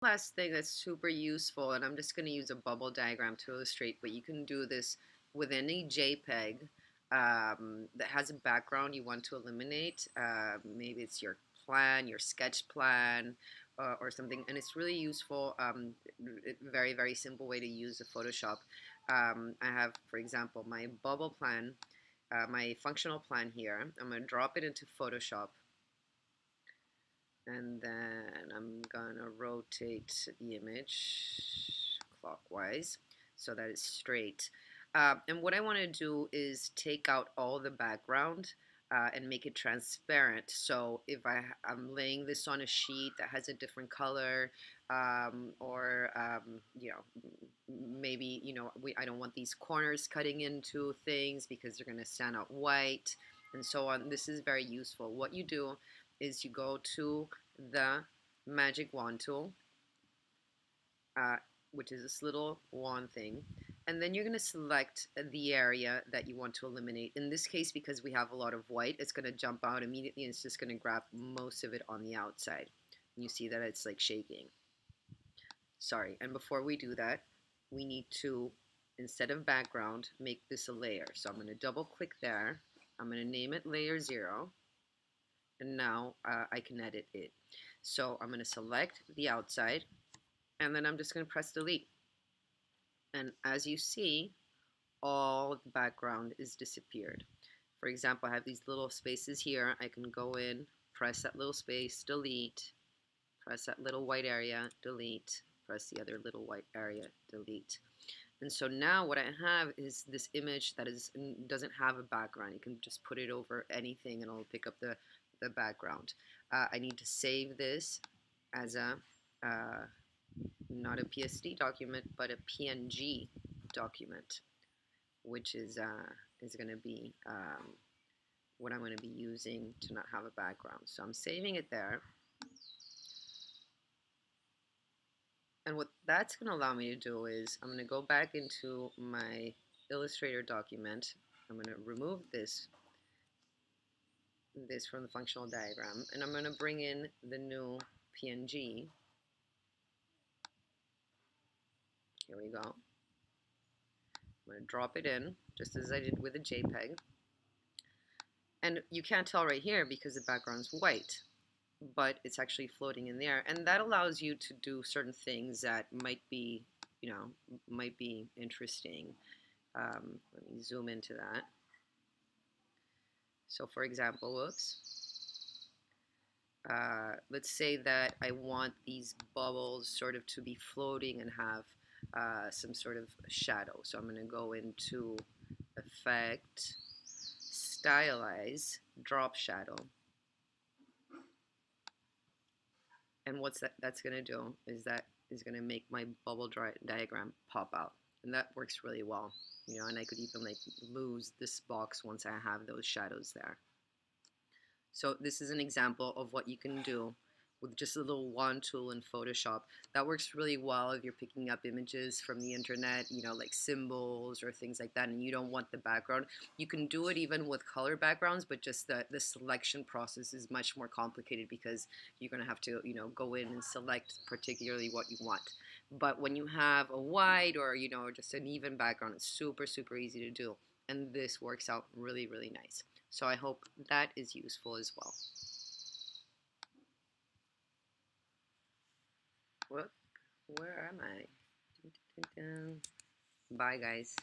last thing that's super useful, and I'm just going to use a bubble diagram to illustrate, but you can do this with any JPEG that has a background you want to eliminate. Maybe it's your plan, your sketch plan, or something, and it's really useful. Very, very simple way to use the Photoshop. I have, for example, my bubble plan, my functional plan here. I'm going to drop it into Photoshop. And then I'm gonna rotate the image clockwise so that it's straight. And what I want to do is take out all the background and make it transparent. So if I'm laying this on a sheet that has a different color, or maybe I don't want these corners cutting into things because they're going to stand out white and so on. This is very useful. What you do is you go to the magic wand tool, uh, which is this little wand thing, and then you're going to select the area that you want to eliminate. In this case, because we have a lot of white, it's going to jump out immediately and it's just going to grab most of it on the outside. And you see that it's like shaking. Sorry, and before we do that, we need to, instead of background, make this a layer. So I'm going to double click there. I'm going to name it layer 0. And now I can edit it. So I'm going to select the outside, and then I'm just going to press delete. And as you see, all the background is disappeared. For example, I have these little spaces here. I can go in, press that little space, delete, press that little white area, delete, press the other little white area, delete. And so now what I have is this image that doesn't have a background. You can just put it over anything and it'll pick up the background. I need to save this as a not a PSD document, but a PNG document, which is going to be what I'm going to be using to not have a background. So I'm saving it there. And what that's going to allow me to do is I'm going to go back into my Illustrator document. I'm going to remove this from the functional diagram, and I'm going to bring in the new PNG. Here we go. I'm going to drop it in, just as I did with the JPEG. And you can't tell right here because the background's white, but it's actually floating in there. And that allows you to do certain things that might be, might be interesting. Let me zoom into that. So for example, let's say that I want these bubbles sort of to be floating and have some sort of shadow. So I'm going to go into Effect, Stylize, Drop Shadow. And what's that's going to do is that is going to make my bubble diagram pop out. And that works really well. And I could even like lose this box once I have those shadows there. So this is an example of what you can do with just a little wand tool in Photoshop. That works really well if you're picking up images from the internet, like symbols or things like that, and you don't want the background. You can do it even with color backgrounds, but just the selection process is much more complicated because you're going to have to, go in and select particularly what you want. But when you have a white or, just an even background, it's super, super easy to do. And this works out really, really nice. So I hope that is useful as well. Whoop, where am I? Bye, guys.